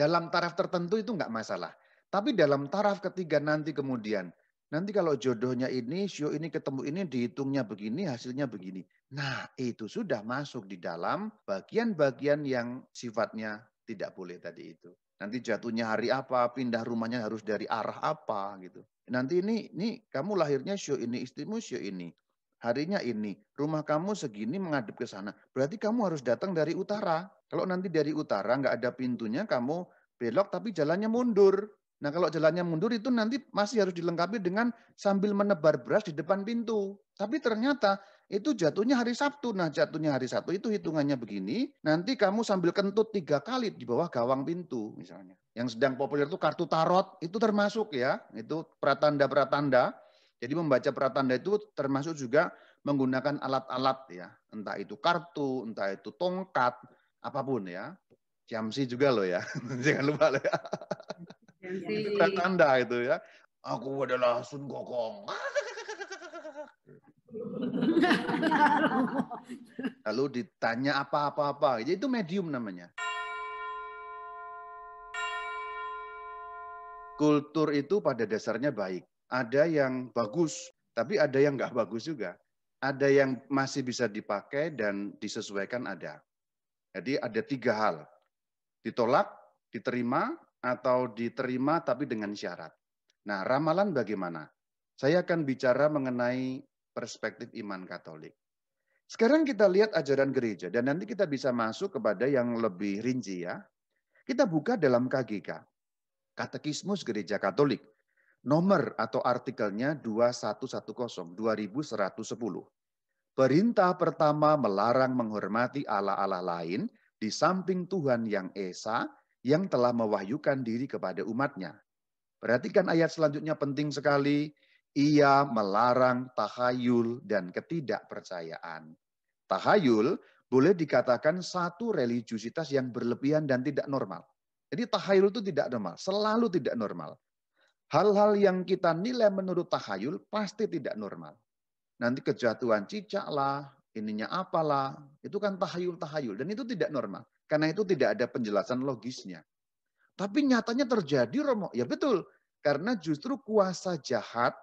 Dalam taraf tertentu itu enggak masalah. Tapi dalam taraf ketiga nanti kemudian, nanti kalau jodohnya ini, sio ini ketemu ini, dihitungnya begini, hasilnya begini. Nah, itu sudah masuk di dalam bagian-bagian yang sifatnya tidak boleh tadi itu. Nanti jatuhnya hari apa, pindah rumahnya harus dari arah apa gitu. Nanti ini kamu lahirnya sio ini, istrimu sio ini. Harinya ini, rumah kamu segini menghadap ke sana. Berarti kamu harus datang dari utara. Kalau nanti dari utara nggak ada pintunya, kamu belok tapi jalannya mundur. Nah kalau jalannya mundur itu nanti masih harus dilengkapi dengan sambil menebar beras di depan pintu. Tapi ternyata itu jatuhnya hari Sabtu. Nah jatuhnya hari Sabtu itu hitungannya begini, nanti kamu sambil kentut 3 kali di bawah gawang pintu misalnya. Yang sedang populer itu kartu tarot, itu termasuk ya, itu pratanda-pratanda. Jadi membaca pratanda itu termasuk juga menggunakan alat-alat ya, entah itu kartu, entah itu tongkat, apapun ya. Ciamsi juga loh ya, jangan lupa loh ya. Itu pratanda itu ya. Aku adalah Sun Gokong. Lalu ditanya apa-apa-apa, itu medium namanya. Kultur itu pada dasarnya baik. Ada yang bagus, tapi ada yang nggak bagus juga. Ada yang masih bisa dipakai dan disesuaikan ada. Jadi ada 3 hal. Ditolak, diterima, atau diterima tapi dengan syarat. Nah, ramalan bagaimana? Saya akan bicara mengenai perspektif iman Katolik. Sekarang kita lihat ajaran gereja, dan nanti kita bisa masuk kepada yang lebih rinci ya. Kita buka dalam KGK, Katekismus Gereja Katolik. Nomor atau artikelnya 2110, 2110. Perintah pertama melarang menghormati Allah-Allah lain di samping Tuhan yang Esa yang telah mewahyukan diri kepada umatnya. Perhatikan ayat selanjutnya penting sekali. Ia melarang tahayul dan ketidakpercayaan. Tahayul boleh dikatakan satu religiusitas yang berlebihan dan tidak normal. Jadi tahayul itu tidak normal, selalu tidak normal. Hal-hal yang kita nilai menurut tahayul pasti tidak normal. Nanti kejatuhan cicak lah, ininya apalah, itu kan tahayul-tahayul. Dan itu tidak normal. Karena itu tidak ada penjelasan logisnya. Tapi nyatanya terjadi, Romo. Ya betul. Karena justru kuasa jahat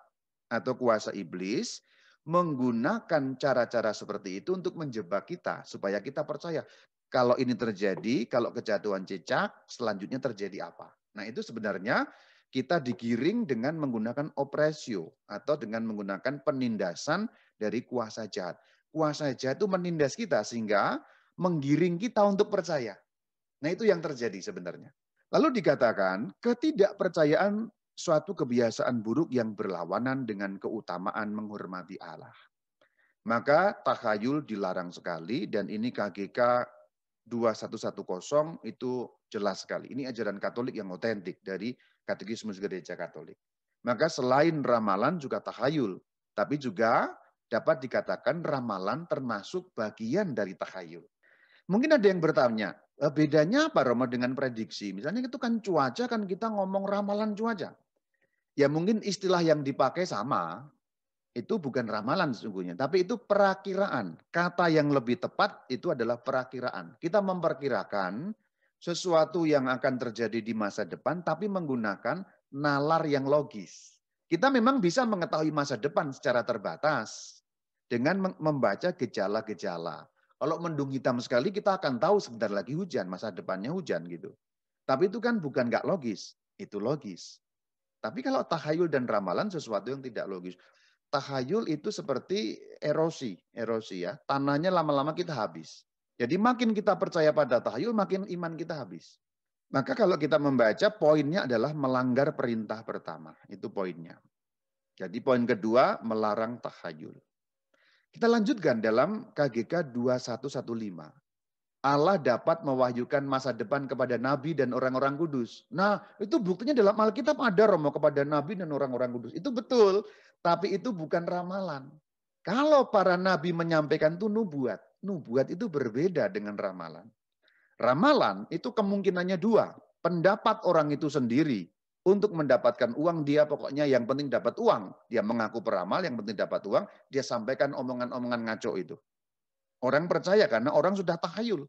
atau kuasa iblis menggunakan cara-cara seperti itu untuk menjebak kita. Supaya kita percaya. Kalau ini terjadi, kalau kejatuhan cicak, selanjutnya terjadi apa. Nah itu sebenarnya kita digiring dengan menggunakan opresio atau dengan menggunakan penindasan dari kuasa jahat. Kuasa jahat itu menindas kita sehingga menggiring kita untuk percaya. Nah itu yang terjadi sebenarnya. Lalu dikatakan ketidakpercayaan suatu kebiasaan buruk yang berlawanan dengan keutamaan menghormati Allah. Maka tahayul dilarang sekali dan ini KGK 2110 itu jelas sekali. Ini ajaran Katolik yang otentik dari Katekismus Gereja Katolik. Maka selain ramalan juga tahayul, tapi juga dapat dikatakan ramalan termasuk bagian dari tahayul. Mungkin ada yang bertanya, bedanya apa Romo dengan prediksi? Misalnya itu kan cuaca, kan kita ngomong ramalan cuaca. Ya mungkin istilah yang dipakai sama, itu bukan ramalan sesungguhnya, tapi itu perakiraan. Kata yang lebih tepat itu adalah perakiraan. Kita memperkirakan sesuatu yang akan terjadi di masa depan, tapi menggunakan nalar yang logis. Kita memang bisa mengetahui masa depan secara terbatas dengan membaca gejala-gejala. Kalau mendung hitam sekali, kita akan tahu sebentar lagi hujan, masa depannya hujan gitu. Tapi itu kan bukan nggak logis, itu logis. Tapi kalau tahayul dan ramalan sesuatu yang tidak logis. Tahayul itu seperti erosi ya. Tanahnya lama-lama kita habis. Jadi makin kita percaya pada tahayul, makin iman kita habis. Maka kalau kita membaca, poinnya adalah melanggar perintah pertama. Itu poinnya. Jadi poin kedua, melarang tahayul. Kita lanjutkan dalam KGK 2115. Allah dapat mewahyukan masa depan kepada nabi dan orang-orang kudus. Nah, itu buktinya dalam Alkitab ada Romo kepada nabi dan orang-orang kudus. Itu betul, tapi itu bukan ramalan. Kalau para nabi menyampaikan itu nubuat. Nubuat itu berbeda dengan ramalan. Ramalan itu kemungkinannya 2. Pendapat orang itu sendiri untuk mendapatkan uang, dia pokoknya yang penting dapat uang. Dia mengaku peramal, yang penting dapat uang, dia sampaikan omongan-omongan ngaco itu. Orang percaya karena orang sudah tahayul.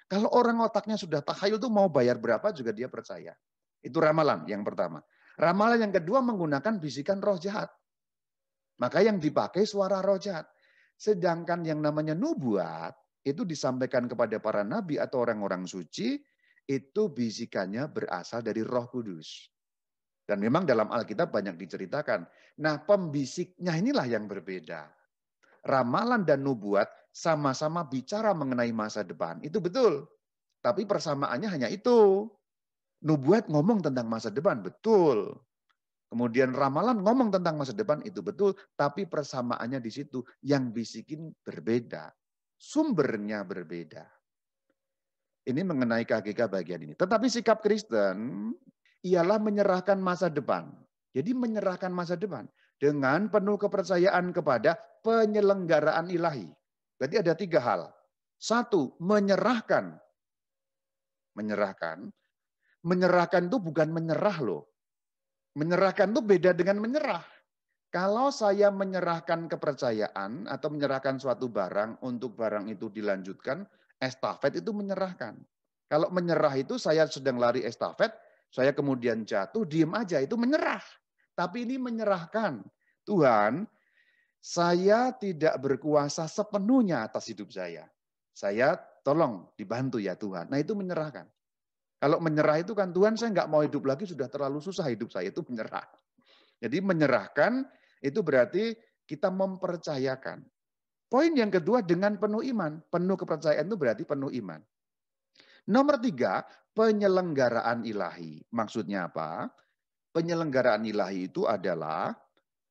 Kalau orang otaknya sudah takhayul tuh mau bayar berapa juga dia percaya. Itu ramalan yang pertama. Ramalan yang kedua menggunakan bisikan roh jahat. Maka yang dipakai suara roh jahat. Sedangkan yang namanya nubuat, itu disampaikan kepada para nabi atau orang-orang suci, itu bisikannya berasal dari Roh Kudus. Dan memang dalam Alkitab banyak diceritakan. Nah, pembisiknya inilah yang berbeda. Ramalan dan nubuat sama-sama bicara mengenai masa depan. Itu betul. Tapi persamaannya hanya itu. Nubuat ngomong tentang masa depan, betul. Kemudian ramalan ngomong tentang masa depan, itu betul. Tapi persamaannya di situ. Yang bisikin berbeda. Sumbernya berbeda. Ini mengenai KGK bagian ini. Tetapi sikap Kristen ialah menyerahkan masa depan. Jadi menyerahkan masa depan dengan penuh kepercayaan kepada penyelenggaraan ilahi. Berarti ada 3 hal. 1, menyerahkan. Menyerahkan. Menyerahkan itu bukan menyerah loh. Menyerahkan itu beda dengan menyerah. Kalau saya menyerahkan kepercayaan atau menyerahkan suatu barang untuk barang itu dilanjutkan, estafet itu menyerahkan. Kalau menyerah itu saya sedang lari estafet, saya kemudian jatuh, diem aja, itu menyerah. Tapi ini menyerahkan. Tuhan, saya tidak berkuasa sepenuhnya atas hidup saya. Saya tolong dibantu ya Tuhan. Nah itu menyerahkan. Kalau menyerah itu kan Tuhan saya nggak mau hidup lagi, sudah terlalu susah hidup saya, itu menyerah. Jadi menyerahkan itu berarti kita mempercayakan. Poin yang kedua dengan penuh iman. Penuh kepercayaan itu berarti penuh iman. Nomor 3, penyelenggaraan ilahi. Maksudnya apa? Penyelenggaraan ilahi itu adalah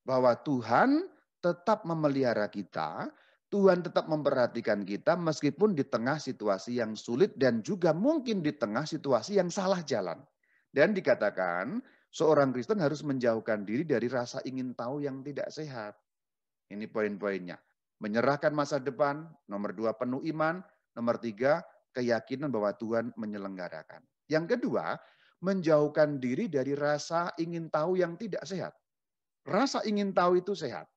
bahwa Tuhan tetap memelihara kita, Tuhan tetap memperhatikan kita meskipun di tengah situasi yang sulit dan juga mungkin di tengah situasi yang salah jalan. Dan dikatakan seorang Kristen harus menjauhkan diri dari rasa ingin tahu yang tidak sehat. Ini poin-poinnya. Menyerahkan masa depan, nomor 2 penuh iman, nomor 3 keyakinan bahwa Tuhan menyelenggarakan. Yang kedua, menjauhkan diri dari rasa ingin tahu yang tidak sehat. Rasa ingin tahu itu sehat.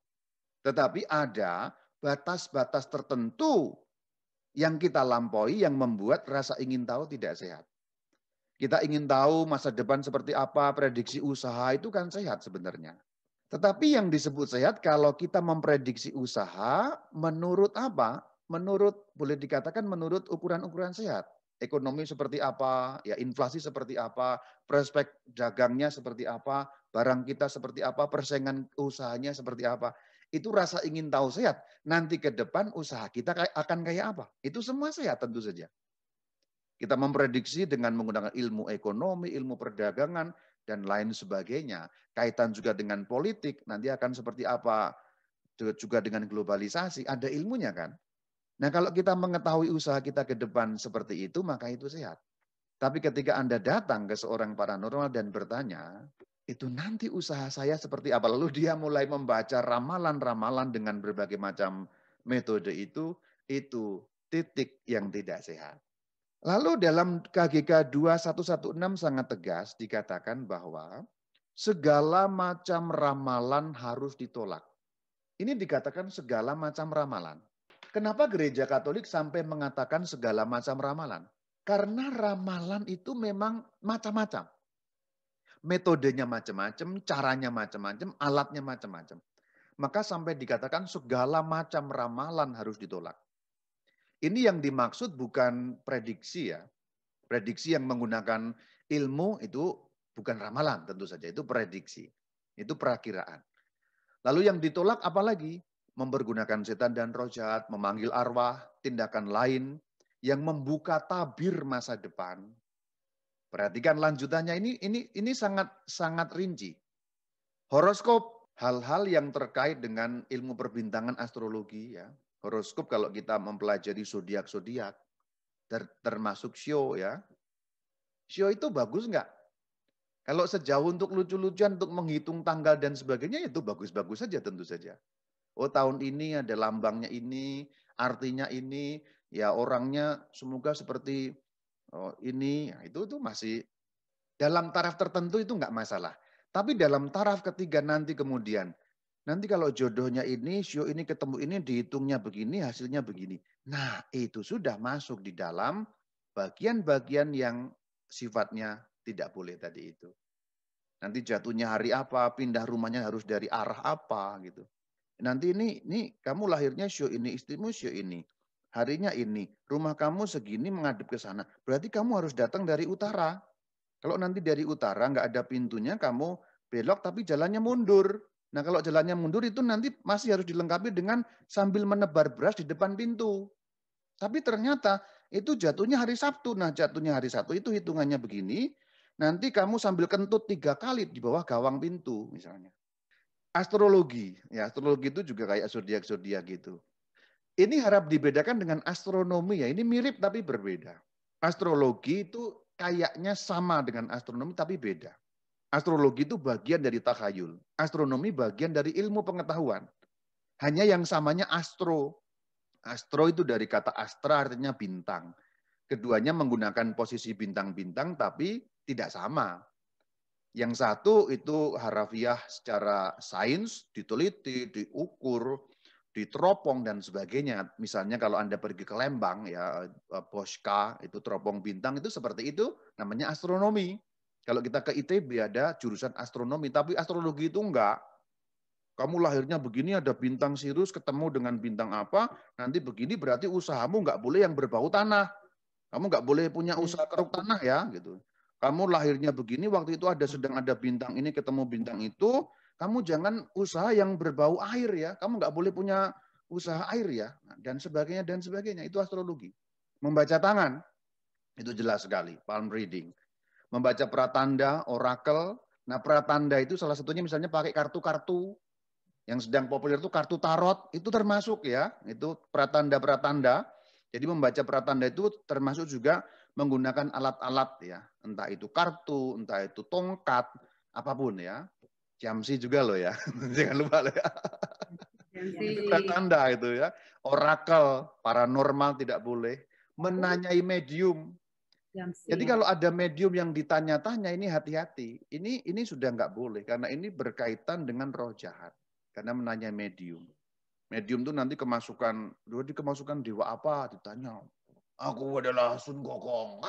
Tetapi ada batas-batas tertentu yang kita lampaui yang membuat rasa ingin tahu tidak sehat. Kita ingin tahu masa depan seperti apa, prediksi usaha itu kan sehat sebenarnya. Tetapi yang disebut sehat kalau kita memprediksi usaha menurut apa? Menurut, boleh dikatakan menurut ukuran-ukuran sehat. Ekonomi seperti apa, ya inflasi seperti apa, prospek dagangnya seperti apa, barang kita seperti apa, persaingan usahanya seperti apa. Itu rasa ingin tahu sehat. Nanti ke depan usaha kita akan kayak apa? Itu semua sehat tentu saja. Kita memprediksi dengan menggunakan ilmu ekonomi, ilmu perdagangan, dan lain sebagainya. Kaitan juga dengan politik, nanti akan seperti apa. Juga dengan globalisasi, ada ilmunya kan. Nah kalau kita mengetahui usaha kita ke depan seperti itu, maka itu sehat. Tapi ketika Anda datang ke seorang paranormal dan bertanya, itu nanti usaha saya seperti apa? Lalu dia mulai membaca ramalan-ramalan dengan berbagai macam metode itu titik yang tidak sehat. Lalu dalam KGK 2116 sangat tegas dikatakan bahwa segala macam ramalan harus ditolak. Ini dikatakan segala macam ramalan. Kenapa gereja Katolik sampai mengatakan segala macam ramalan? Karena ramalan itu memang macam-macam. Metodenya macam-macam, caranya macam-macam, alatnya macam-macam. Maka sampai dikatakan segala macam ramalan harus ditolak. Ini yang dimaksud bukan prediksi ya. Prediksi yang menggunakan ilmu itu bukan ramalan tentu saja, itu prediksi. Itu perakiraan. Lalu yang ditolak apalagi? Mempergunakan setan dan roh jahat, memanggil arwah, tindakan lain yang membuka tabir masa depan. Perhatikan lanjutannya ini sangat sangat rinci. Horoskop, hal-hal yang terkait dengan ilmu perbintangan astrologi ya. Horoskop kalau kita mempelajari zodiak-zodiak termasuk show ya. Show itu bagus nggak? Kalau sejauh untuk lucu-lucuan, untuk menghitung tanggal dan sebagainya itu bagus-bagus saja tentu saja. Oh tahun ini ada lambangnya ini, artinya ini, ya orangnya semoga seperti ini, ya, itu masih dalam taraf tertentu itu nggak masalah. Tapi dalam taraf ketiga nanti kemudian, nanti kalau jodohnya ini, sio ini ketemu ini, dihitungnya begini, hasilnya begini. Nah itu sudah masuk di dalam bagian-bagian yang sifatnya tidak boleh tadi itu. Nanti jatuhnya hari apa, pindah rumahnya harus dari arah apa gitu. Nanti ini kamu lahirnya show ini, istrimu show ini. Harinya ini, rumah kamu segini menghadap ke sana. Berarti kamu harus datang dari utara. Kalau nanti dari utara nggak ada pintunya, kamu belok tapi jalannya mundur. Nah kalau jalannya mundur itu nanti masih harus dilengkapi dengan sambil menebar beras di depan pintu. Tapi ternyata itu jatuhnya hari Sabtu. Nah jatuhnya hari Sabtu itu hitungannya begini. Nanti kamu sambil kentut 3 kali di bawah gawang pintu misalnya. Astrologi, ya astrologi itu juga kayak zodiak-zodiak gitu. Ini harap dibedakan dengan astronomi ya. Ini mirip tapi berbeda. Astrologi itu kayaknya sama dengan astronomi tapi beda. Astrologi itu bagian dari takhayul. Astronomi bagian dari ilmu pengetahuan. Hanya yang samanya astro. Astro itu dari kata astra artinya bintang. Keduanya menggunakan posisi bintang-bintang tapi tidak sama. Yang satu itu harafiah secara sains, diteliti, diukur, diteropong dan sebagainya. Misalnya kalau Anda pergi ke Lembang ya, Boska itu teropong bintang itu seperti itu namanya astronomi. Kalau kita ke ITB ada jurusan astronomi, tapi astrologi itu enggak. Kamu lahirnya begini ada bintang Sirius ketemu dengan bintang apa, nanti begini berarti usahamu enggak boleh yang berbau tanah. Kamu enggak boleh punya usaha keruk tanah ya gitu. Kamu lahirnya begini, waktu itu sedang ada bintang ini ketemu bintang itu, kamu jangan usaha yang berbau air ya. Kamu nggak boleh punya usaha air ya, dan sebagainya dan sebagainya. Itu astrologi. Membaca tangan itu jelas sekali, palm reading. Membaca pratanda, orakel. Nah pratanda itu salah satunya misalnya pakai kartu-kartu yang sedang populer itu kartu tarot itu termasuk ya, itu pratanda-pratanda. Jadi membaca pratanda itu termasuk juga menggunakan alat-alat ya, entah itu kartu, entah itu tongkat, apapun ya. Jamsi juga loh ya, jangan lupa loh ya. Itu pratanda itu ya. Orakel, paranormal tidak boleh. Menanyai medium. Jadi kalau ada medium yang ditanya-tanya ini hati-hati. Ini sudah nggak boleh karena ini berkaitan dengan roh jahat. Karena menanya medium. Medium itu nanti kemasukan dewa apa ditanya. Aku adalah Sun Gokong.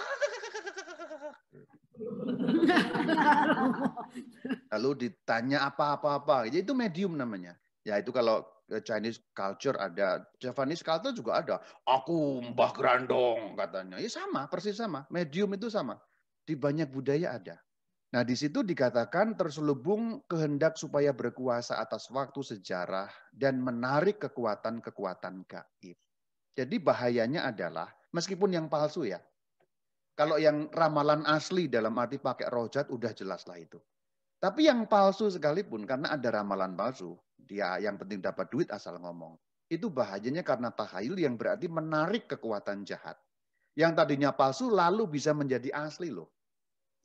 Lalu ditanya apa-apa-apa. Jadi itu medium namanya. Ya itu kalau Chinese culture ada, Japanese culture juga ada. Aku Mbah Grandong katanya. Ya sama, persis sama. Medium itu sama. Di banyak budaya ada. Nah, di situ dikatakan terselubung kehendak supaya berkuasa atas waktu sejarah dan menarik kekuatan-kekuatan gaib. Jadi bahayanya adalah, meskipun yang palsu ya, kalau yang ramalan asli dalam arti pakai rojat, udah jelas lah itu. Tapi yang palsu sekalipun, karena ada ramalan palsu, dia yang penting dapat duit asal ngomong. Itu bahayanya karena tahayul yang berarti menarik kekuatan jahat. Yang tadinya palsu lalu bisa menjadi asli loh.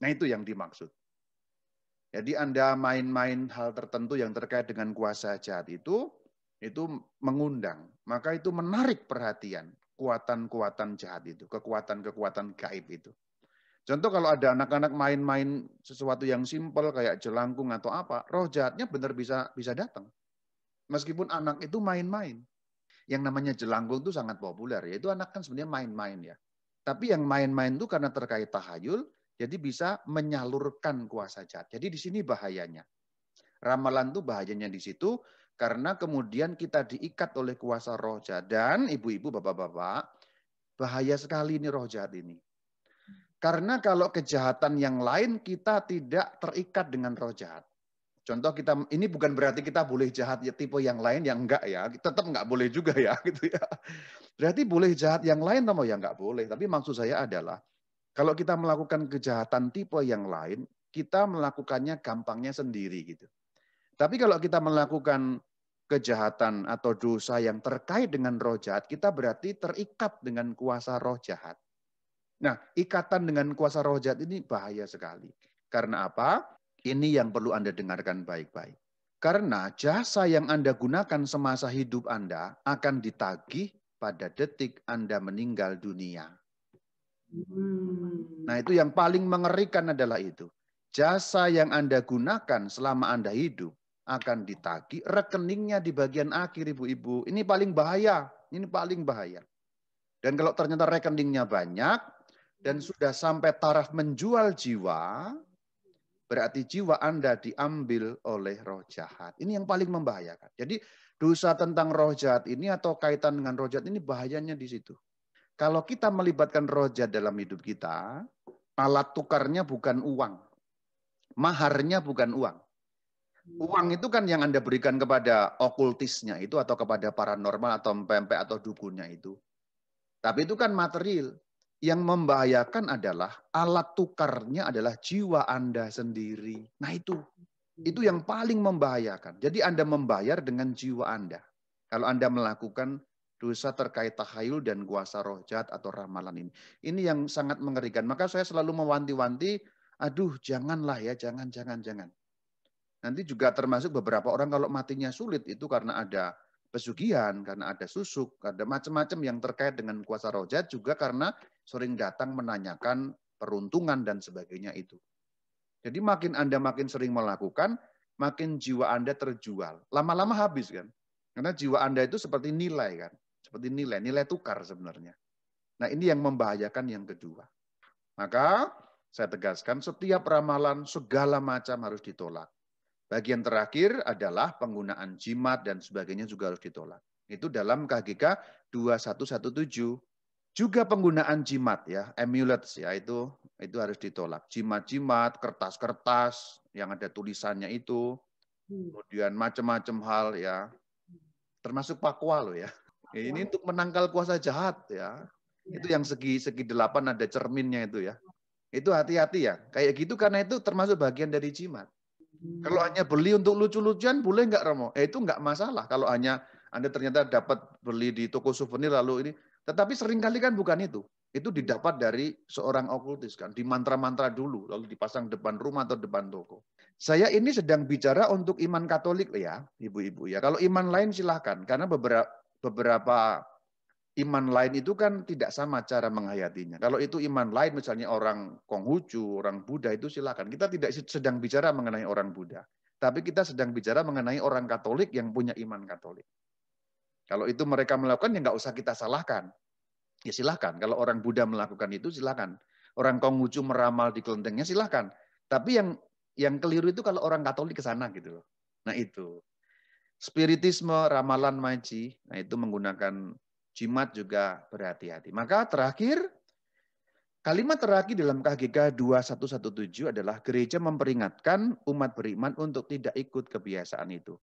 Nah itu yang dimaksud. Jadi Anda main-main hal tertentu yang terkait dengan kuasa jahat itu mengundang. Maka itu menarik perhatian kuatan-kuatan jahat itu, kekuatan-kekuatan gaib itu. Contoh kalau ada anak-anak main-main sesuatu yang simpel kayak jelangkung atau apa, roh jahatnya benar bisa datang. Meskipun anak itu main-main. Yang namanya jelangkung itu sangat populer ya. Itu anak kan sebenarnya main-main ya. Tapi yang main-main itu karena terkait tahayul, jadi bisa menyalurkan kuasa jahat. Jadi di sini bahayanya. Ramalan itu bahayanya di situ karena kemudian kita diikat oleh kuasa roh jahat. Dan ibu-ibu, bapak-bapak, bahaya sekali ini roh jahat ini. Karena kalau kejahatan yang lain kita tidak terikat dengan roh jahat. Contoh kita, ini bukan berarti kita boleh jahat ya tipe yang lain yang enggak ya, tetap enggak boleh juga ya gitu ya. Berarti boleh jahat yang lain atau ya enggak boleh. Tapi maksud saya adalah kalau kita melakukan kejahatan tipe yang lain, kita melakukannya gampangnya sendiri gitu. Tapi kalau kita melakukan kejahatan atau dosa yang terkait dengan roh jahat, kita berarti terikat dengan kuasa roh jahat. Nah, ikatan dengan kuasa roh jahat ini bahaya sekali. Karena apa? Ini yang perlu Anda dengarkan baik-baik. Karena jasa yang Anda gunakan semasa hidup Anda akan ditagih pada detik Anda meninggal dunia. Nah, itu yang paling mengerikan adalah itu. Jasa yang Anda gunakan selama Anda hidup akan ditagih, rekeningnya di bagian akhir, ibu-ibu. Ini paling bahaya. Ini paling bahaya. Dan kalau ternyata rekeningnya banyak, dan sudah sampai taraf menjual jiwa, berarti jiwa Anda diambil oleh roh jahat. Ini yang paling membahayakan. Jadi dosa tentang roh jahat ini atau kaitan dengan roh jahat ini bahayanya di situ. Kalau kita melibatkan roh jahat dalam hidup kita, alat tukarnya bukan uang. Maharnya bukan uang. Uang itu kan yang Anda berikan kepada okultisnya itu atau kepada paranormal atau pempek atau dukunnya itu. Tapi itu kan material. Yang membahayakan adalah alat tukarnya adalah jiwa Anda sendiri. Nah itu yang paling membahayakan. Jadi Anda membayar dengan jiwa Anda. Kalau Anda melakukan dosa terkait tahayul dan kuasa roh jahat atau ramalan ini. Ini yang sangat mengerikan. Maka saya selalu mewanti-wanti, aduh janganlah ya, jangan. Nanti juga termasuk beberapa orang kalau matinya sulit itu karena ada pesugihan, karena ada susuk, ada macam-macam yang terkait dengan kuasa roh jahat juga karena sering datang menanyakan peruntungan dan sebagainya itu. Jadi makin Anda makin sering melakukan, makin jiwa Anda terjual. Lama-lama habis kan. Karena jiwa Anda itu seperti nilai kan. Seperti nilai tukar sebenarnya. Nah ini yang membahayakan yang kedua. Maka saya tegaskan setiap ramalan segala macam harus ditolak. Bagian terakhir adalah penggunaan jimat dan sebagainya juga harus ditolak. Itu dalam KGK 2117. Juga penggunaan jimat ya, amulets ya itu harus ditolak. Jimat-jimat, kertas-kertas yang ada tulisannya itu, kemudian macam-macam hal ya, termasuk pakwa loh ya. Ini untuk menangkal kuasa jahat ya. Itu yang segi 8 ada cerminnya itu ya. Itu hati-hati ya. Kayak gitu karena itu termasuk bagian dari jimat. Kalau hanya beli untuk lucu-lucuan boleh nggak Romo? Itu nggak masalah. Kalau hanya Anda ternyata dapat beli di toko souvenir lalu ini. Tetapi seringkali kan bukan itu. Itu didapat dari seorang okultis kan. Di mantra-mantra dulu. Lalu dipasang depan rumah atau depan toko. Saya ini sedang bicara untuk iman Katolik ya, ibu-ibu ya. Kalau iman lain silahkan. Karena beberapa iman lain itu kan tidak sama cara menghayatinya. Kalau itu iman lain, misalnya orang Konghucu, orang Buddha itu silakan. Kita tidak sedang bicara mengenai orang Buddha. Tapi kita sedang bicara mengenai orang Katolik yang punya iman Katolik. Kalau itu mereka melakukan, ya nggak usah kita salahkan. Ya silakan. Kalau orang Buddha melakukan itu, silakan. Orang Konghucu meramal di kelentengnya, silakan. Tapi yang keliru itu kalau orang Katolik ke sana gitu loh. Nah itu. Spiritisme, ramalan maji, nah itu menggunakan jimat juga berhati-hati. Maka terakhir, kalimat terakhir dalam KGK 2117 adalah gereja memperingatkan umat beriman untuk tidak ikut kebiasaan itu.